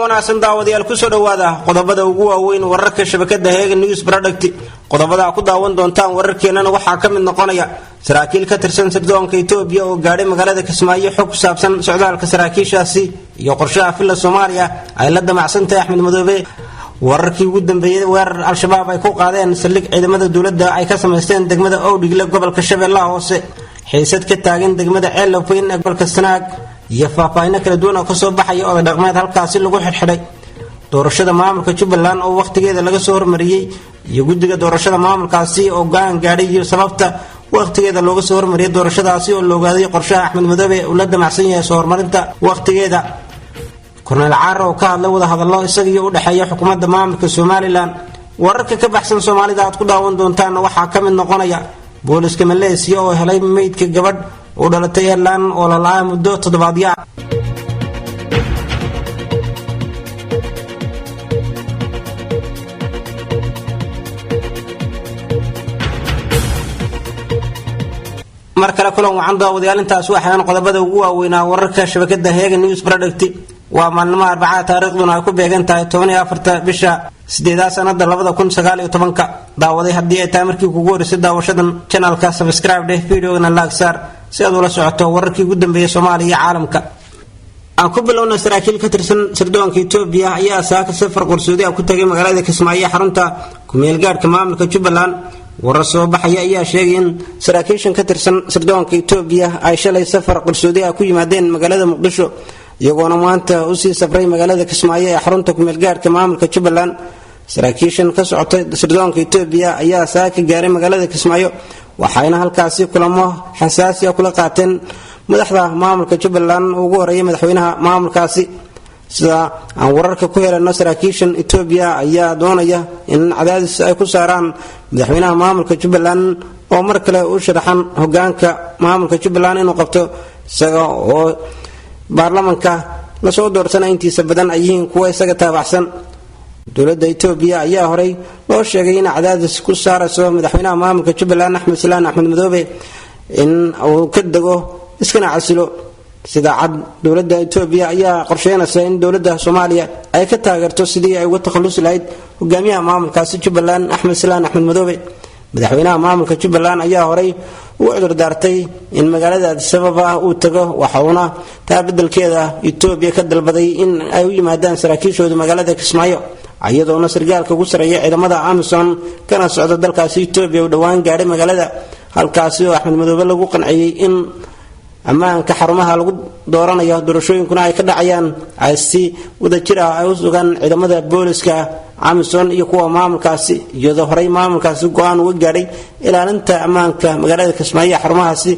wanaagsan daawadayaal ku soo dhawaada qodobada ugu waaweyn wararka shabakada Haga News Product qodobada ku daawan doontaan wararkeenana waxaa ka mid noqonaya saraakiil ka tirsan sirdoonka Itoobiya oo gaadhay magaalada Kismaayo xog ku saabsan socdaalka saraakiishaasi iyo qorshaha filla Soomaaliya ay la damacsantahay Axmed Madoobe wararkii ugu dambeeyay weerar al-shabaab ay ku qaadeen saldhig ciidamada dawladda ay ka sameysteen degmada Owdhigle gobolka Shabeellaha Hoose xiisad ka taagan degmada Ceelafweyn ee gobolka Sanaag iyo faahfaahin kala duwan oo ka soo baxay oo dhaqameed halkaasi lagu xirxiray doorashada maamulka Jubbaland oo waqtigeeda laga soo hormariyay iyo guddiga doorashada maamulkaasi oo go'aan gaadhay iyo sababta waqtigeeda looga soo hormariyay doorashadaasi oo loo ogaaday qorshaha Axmed Madoobe uu la damacsan yahay soo hormarinta waqtigeeda Korneel Caaro oo ka hadlay wada hadallo isaga iyo u dhaxeeya xukuumadda maamulka Somaliland wararka ka baxsan Soomaalida aad ku daawan doontaan waxaa ka mid noqonaya booliska Malaysia oo helay meydka gabadh oo dhalatay Ireland oo la la'aa muddo toddobaadyo markale kulan wacan daawadayaal intaas waxaan qodobada ugu waaweynaa wararka shabakada Haga News Product waa maalmaha Arbacada taariikhduna ay ku beegan tahay 14 bisha 8 sanada 2019 daawaday hadii ay tahay markii ugu horeysay daawashadan channelka subscribe dheh videogana like saar si aad ula socoto wararkii ugu dambeeyay Soomaaliya iyo caalamka aan ku bilowna saraakiil ka tirsan sirdoonka Itoobiya ayaa saaka safar qarsoodi ah ku tagay magaalada Kismaayo xarunta ku meel gaarka maamulka Jubbaland warar soo baxaya ayaa sheegay in saraakiishan ka tirsan sirdoonka Itoobiya ay shalay safar qarsoodi ah ku yimaadeen magaalada Muqdisho iyagoona maanta u sii safray magaalada Kismaayo ee xarunta ku meel gaarka maamulka Jubbaland saraakiishan ka socotay sirdoonka Itoobiya ayaa saaka gaaray magaalada Kismaayo waxayna halkaasi kulamo xasaasi ah kula qaateen madaxda maamulka Jubbaland ugu horeeyay madaxweynaha maamulkaasi sida aan wararka ku helno saraakiishan Itoobiya ayaa doonaya in cadaadis ay ku saaraan madaxweynaha maamulka Jubbaland oo mar kale u sharaxan hogaanka maamulka Jubbaland inuu qabto isaga oo baarlamaanka la soo doortay intiisa badan ay yihiin kuwa isaga taabacsan dawladda Itoobiya ayaa horay loo sheegay in cadaadis ku saarayso madaxweynaha maamulka Jubbaland Axmed Madoobe in uu ka dago iskana casilo sida cad dawladda Itoobiya ayaa qorsheynaysa in dawladda Soomaaliya ay ka taageerto sidii ay uga takhalusi lahayd hogaamiyaha maamulkaasi Jubbaland Axmed Madoobe madaxweynaha maamulka Jubbaland ayaa horay u cudur daartay in magaalada Addis Ababa uu tago waxauna taa beddelkeeda Itoobiya ka dalbaday in ay u yimaadaan saraakiishooda magaalada Kismaayo ayadoona sargaalka ugu sareeya ciidamada AMISOM kana socda dalkaasi Itoobiya oo dhawaan gaaray magaalada halkaasi oo Axmed Madoobe lagu qanciyay in ammaanka xarumaha lagu dooranayo doorashooyinkuna ay ka dhacayaan ay si wada jir ah ay u sugan ciidamada booliska AMISOM iyo kuwa maamulkaasi iyadoo horay maamulkaasi go'aan uga gaadhay ilaalinta ammaanka magaalada Kismaayo xarumahaasi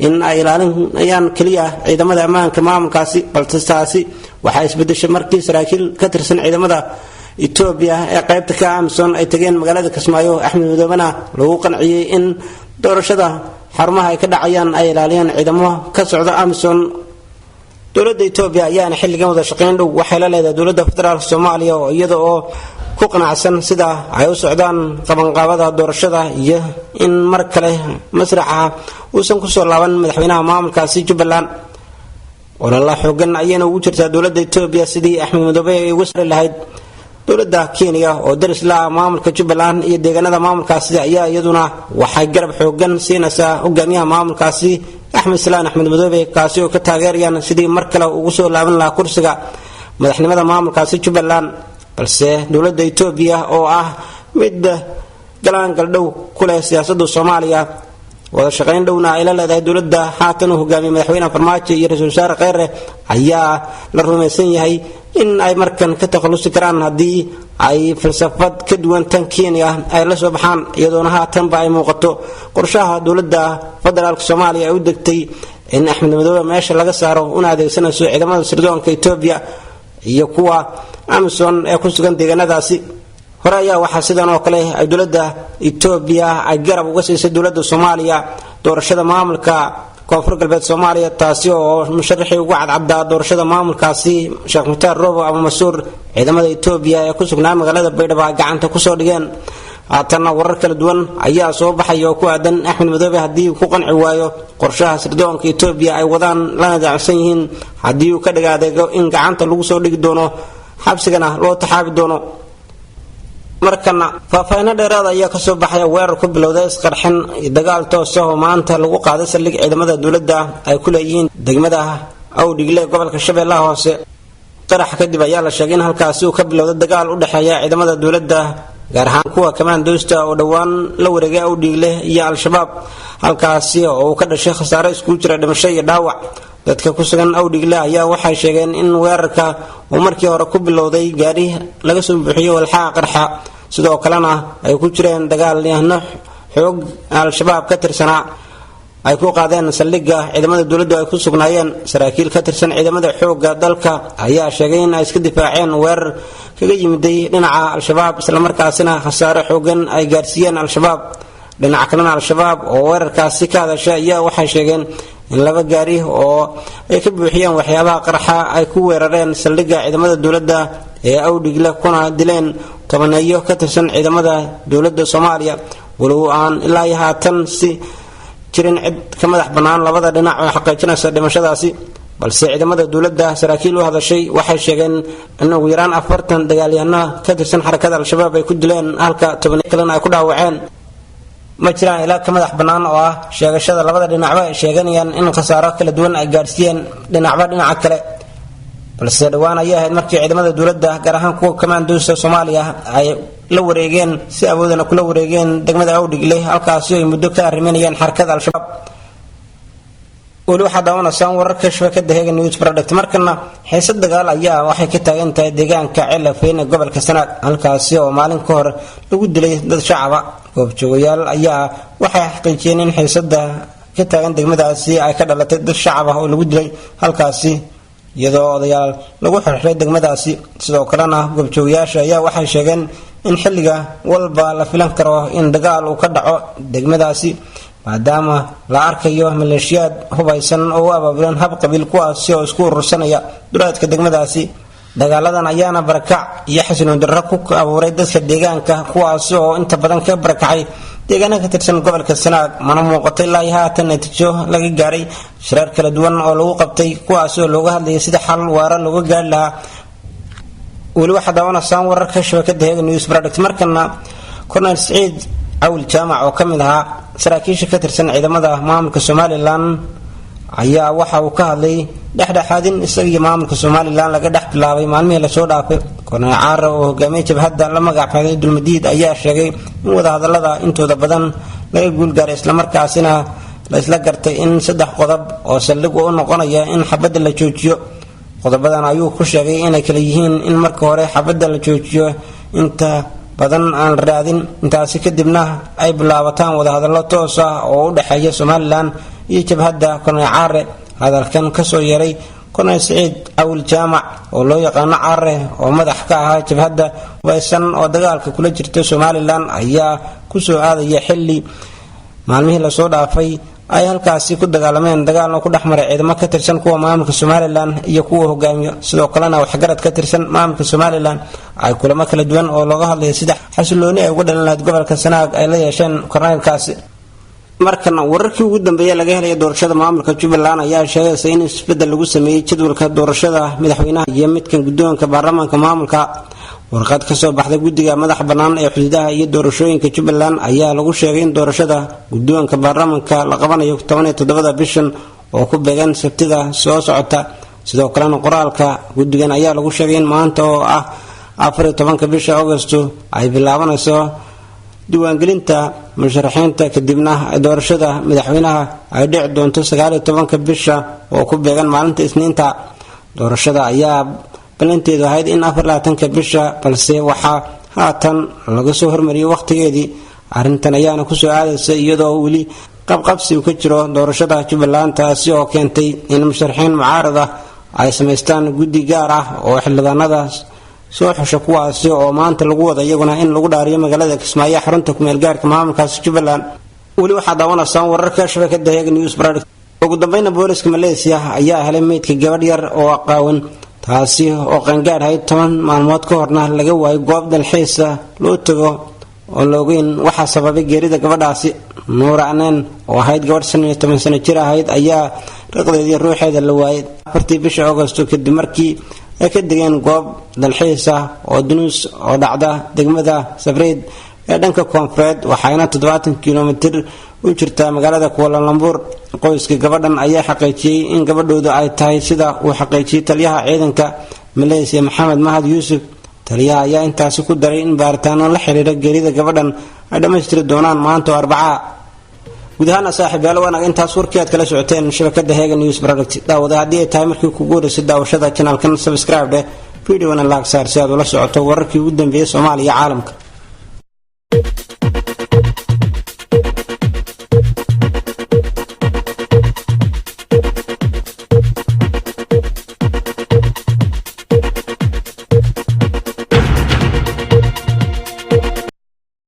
in ay ilaalinayaan kaliya ciidamada ammaanka maamulkaasi balse taasi waxa isbedeshay markii saraakiil ka tirsan ciidamada Itoobiya ee qaybta ka AMISOM ay tageen magaalada Kismaayo Axmed Madoobena lagu qanciyay in doorashada xarumaha ay ka dhacayaan ay ilaaliyaan ciidamo ka socda AMISOM dawladda Itoobiya ayaana xilligan wada shaqeyn dhow waxay la leedahay dawladda federaalka Soomaaliya oo iyada oo ku qanacsan sida ay u socdaan qabanqaabada doorashada iyo in mar kale masraxa uusan ku soo laaban madaxweynaha maamulkaasi Jubbaland walaal xoogan ayana ugu jirtaa dawladda Itoobiya sidii Axmed Madoobe ay uga sari lahayd dawladda Kenya oo daris la maamulka Jubbaland iyo deegaanada maamulkaasi ayaa iyaduna waxay garab xoogan siinaysaa hogaamiyaha maamulkaasi Axmed Madoobe kaasi oo ka taageerayaan sidii mar kale ugu soo laaban lahaa kursiga madaxnimada maamulkaasi Jubbaland balse dawladda Itoobiya oo ah mid galaan galdhow ku leh siyaasadda Soomaaliya wada shaqeyn dhowna ay la leedahay dawladda haatan hogaamiye madaxweynaha Farmaajo iyo ra'iisul wasaare Khayre ayaa la rumaysan yahay in ay markan ka takhalusi karaan hadii ay falsafad ka duwan tan Kenya ay la soo baxaan iyadoona haatan ba ay muuqato qorshaha dawladda federaalka Soomaaliya ay u degtay in Axmed Madoobe meesha laga saaro una adeegsanayso ciidamada sirdoonka Itoobiya iyo kuwa AMISOM ee ku sugan deegaanadaasi hore ayaa waxa sidan oo kale ay dawladda Itoobiya ay garab uga siisay dawladda Soomaaliya doorashada maamulka koonfur galbeed Soomaaliya taasi oo musharaxii ugu cadcabda doorashada maamulkaasi Sheekh Mutaar Roobo ama Masuur ciidamada Itoobiya ee ku sugnaa magaalada Baydhabo gacanta ku soo dhigeen haatan warar kala duwan ayaa soo baxay oo ku aadan Axmed Madoobe hadii uu ku qanci waayo qorshaha sirdoonka Itoobiya ay wadaan lana dacsan yihiin hadii uu ka dhagaadeego in gacanta lagu soo dhigi doono xabsigana loo taxaabi doono. markana faahfaahin dheeraad ayaa ka soo baxay weerar ku bilowday isqarxin dagaal toos ah oo maanta lagu qaaday saldhig ciidamada dawladda ay ku leeyihiin degmada Awdhigle gobolka Shabeellaha Hoose. qarax kadib ayaa la sheegay in halkaasi uu ka bilowday dagaal u dhaxeeya ciidamada dawladda gaar ahaan kuwa commandosta oo dhawaan la wareegay Awdhigle iyo al-shabaab, halkaasi oo uu ka dhashay khasaare isku jira dhimasho iyo dhaawac. dadka ku sugan Awdhigle ayaa waxay sheegeen in weerarka uu markii hore ku bilowday gaari laga soo buuxiyay walxaha qarxa, sidoo kalena ay ku jireen dagaalyahano xoog al-shabaab ka tirsanaa ay ku qaadeen saldhigga ciidamada dawladdu ay ku sugnaayeen. saraakiil ka tirsan ciidamada xoogga dalka ayaa sheegay in ay iska difaaceen weerar kaga yimiday dhinaca al-shabaab, isla markaasina khasaare xoogan ay gaarsiiyeen al-shabaab. dhinaca kalena al-shabaab oo weerarkaasi ka hadashay ayaa waxay sheegeen in laba gaari oo ay ka buuxiyeen waxyaabaha qarxa ay ku weerareen saldhigga ciidamada dawladda ee Awdhigle kuna dileen tobaneeyo ka tirsan ciidamada dawladda Soomaaliya. walow aan ilaa haatan si jirin cid ka madax bannaan labada dhinac oo xaqiijinaysa dhimashadaasi, balse ciidamada dawladda saraakiil u hadashay waxay sheegeen in ugu yaraan 40 dagaalyahano ka tirsan xarakada al-shabaab ay ku dileen halka 10 kalena ay ku dhaawaceen. ma jiraan ilaa ka madax bannaan oo ah sheegashada labada dhinacba ay sheeganayaan in khasaaro kala duwan ay gaarsiiyeen dhinaca kale, balse dhawaan ayaa ahayd markii ciidamada dawladda gaar ahaan kuwa commandosta Soomaaliya ay la wareegeen si awoodana kula wareegeen degmada Awdhigle, halkaasi ay muddo ka arriminayeen xarakada al-shabaab. weli waxaa daawanaysan wararka shabakada Haga News Product. markana xiisad dagaal ayaa waxay ka taagan tahay deegaanka Ceelafeen ee gobolka Sanaag, halkaasi oo maalin ka hor lagu dilay dad shacab ah. goobjoogayaal ayaa waxay xaqiijiyeen in xiisada ka taagan degmadaasi ay ka dhalatay dad shacab ah oo lagu dilay halkaasi, iyadoo odayaal lagu xirxiray degmadaasi. sidoo kalena goobjoogayaasha ayaa waxay sheegeen in xilliga walba la filan karo in dagaal uu ka dhaco degmadaasi, maadaama la arkayo maleeshiyaad hubaysan oo abaabulan hab qabiil kuwaasi oo isku urursanaya duleedka degmadaasi. dagaaladan ayaana barakac iyo xasiloon darro ku abuuray dadka deegaanka, kuwaasi oo inta badan ka barakacay deegaanada ka tirsan gobolka Sanaag. mana muuqato ilaa haatan natiijo laga gaaray shirar kala duwan oo lagu qabtay kuwaasi oo looga hadlayay sida xal waara looga gaari lahaa. weli waxaa daawanaysan wararka shabakada Haga News Product. markana Colonel Saciid Awil Jaamac oo ka mid ahaa saraakiisha ka tirsan ciidamada maamulka Somaliland ayaa waxa uu ka hadlay dhexdhexaadin isaga maamulka Somaliland laga dhex bilaabay maalmihii la soo dhaafay. Colonel Caare oo hogaamiyay jabhadda la magacaabaday Dulmadiid ayaa sheegay in wada hadallada intooda badan laga guulgaaray, isla markaasina la isla gartay in 3 qodob oo saldhig u noqonaya in xabadda la joojiyo. qodobadan ayuu ku sheegay inay kala yihiin in marka hore xabadda la joojiyo inta badan aan raadin, intaasi kadibna ay bilaabataan wada hadallo toos ah oo u dhaxeeya Somaliland iyo jabhadda. Colonel Caare hadalkan ka soo yeeray Colonel Saciid Awil Jaamac oo loo yaqaan Caare oo madax ka ahaa jabhadda waysan oo dagaalka kula jirta Somaliland ayaa ku soo aadaya xilli maalmihii la soo dhaafay ay halkaasi ku dagaalameen dagaalno ku dhexmaray ciidamo ka tirsan kuwa maamulka Somaliland iyo kuwa hogaamiyo. sidoo kalena waxgarad ka tirsan maamulka Somaliland ay kulamo kala duwan oo looga hadlay sida xasilooni ay uga dhalan lahayd gobolka Sanaag ay la yeesheen korneelkaasi. markana wararkii ugu dambeeyay laga helay doorashada maamulka Jubbaland ayaa sheegay in isbedel lagu sameeyay jadwalka doorashada madaxweynaha iyo midkan guddoonka baarlamaanka maamulka. warqad ka soo baxday guddiga madax bannaan ee xuduudaha iyo doorashooyinka Jubbaland ayaa lagu sheegay in doorashada guddoonka baarlamaanka la qabanayo 17 bishan oo ku beegan Sabtida soo socota. sidoo kalena qoraalka guddigan ayaa lagu sheegay in maanta oo ah 14 bisha Agoosto ay bilaabanayso diiwaangelinta musharaxiinta, kadibna doorashada madaxweynaha ay dhici doonto 19 bisha oo ku beegan maalinta Isniinta. doorashada ayaa balanteedu ahayd in 24 bisha, balse waxaa haatan laga soo hormariyay waqtigeedii. arrintan ayaana ku soo aadaysa iyadoo weli qabqabsi ka jiro doorashada Jubbaland, taasi oo keentay in musharaxiin mucaarad ah ay sameystaan guddi gaar ah oo xildhibaanada soo xusha kuwaasi oo maanta lagu wada iyaguna in lagu dhaariyo magaalada Kismaayo xarunta ku meel gaarka maamulkaas Jubbaland. weli waxaa daawanaysan wararka shabakada Haga News Product. ugu dambeynna booliska Malaysia ayaa helay meydka gabadh yar oo aqaawan, taasi oo qangaar ahayd 10 maalmood ka horna laga waayay goob dalxiis loo tago oo la ogeyn waxa sababay geerida gabadhaasi. Nuur Aneen oo ahayd gabadh 17 sano jir ahayd ayaa raqdeedii ruuxeeda la waayay 4 bisha Agoosto kadib markii ay ka degeen goob dalxiis ah oo dunuus oo dhacda degmada Safreed ee dhanka koonfureed waxayna 70 kiiloomitir u jirtaa magaalada Kuala Lumpur. Qoyska gabadhan ayaa xaqiijiyay in gabadhoodu ay tahay sida uu xaqiijiyay taliyaha ciidanka Malaysia Maxamed Mahad Yuusuf. Taliyaha ayaa intaas ku daray in baaritaano la xiriira geerida gabadhan ay dhammaystiri doonaan maanta Arbaca. gudahaan saaxiibayaal wanaag intaas warkii aad kala socoteen shabakada Haga News Product daawada hadii ay tahay markii kugu horeysay daawashada channelkan subscribe video wana like saar si aad ula socoto wararkii ugu dambeeyay Soomaaliya caalamka.